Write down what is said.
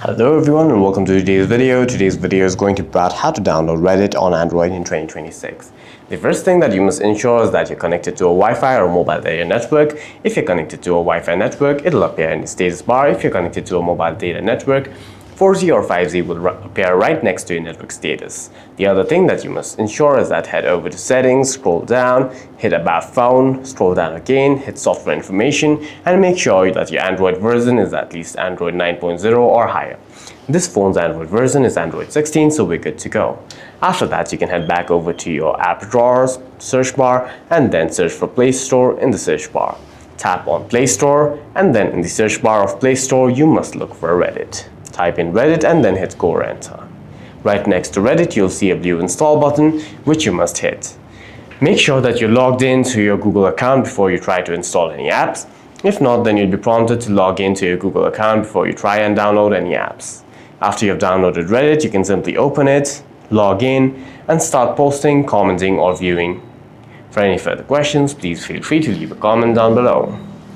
Hello everyone and welcome to today's video. Today's video is going to be about how to download Reddit on Android in 2026. The first thing that you must ensure is that you're connected to a Wi-Fi or mobile data network. If you're connected to a Wi-Fi network, it'll appear in the status bar. If you're connected to a mobile data network, 4G or 5G will appear right next to your network status. The other thing that you must ensure is that head over to settings, scroll down, hit about phone, scroll down again, hit software information, and make sure that your Android version is at least Android 9.0 or higher. This phone's Android version is Android 16, so we're good to go. After that, you can head back over to your app drawers, search bar, and then search for Play Store in the search bar. Tap on Play Store, and then in the search bar of Play Store, you must look for Reddit. Type in Reddit and then hit Go or Enter. Right next to Reddit, you'll see a blue install button, which you must hit. Make sure that you're logged in to your Google account before you try to install any apps. If not, then you'll be prompted to log into your Google account before you try and download any apps. After you've downloaded Reddit, you can simply open it, log in, and start posting, commenting, or viewing. For any further questions, please feel free to leave a comment down below.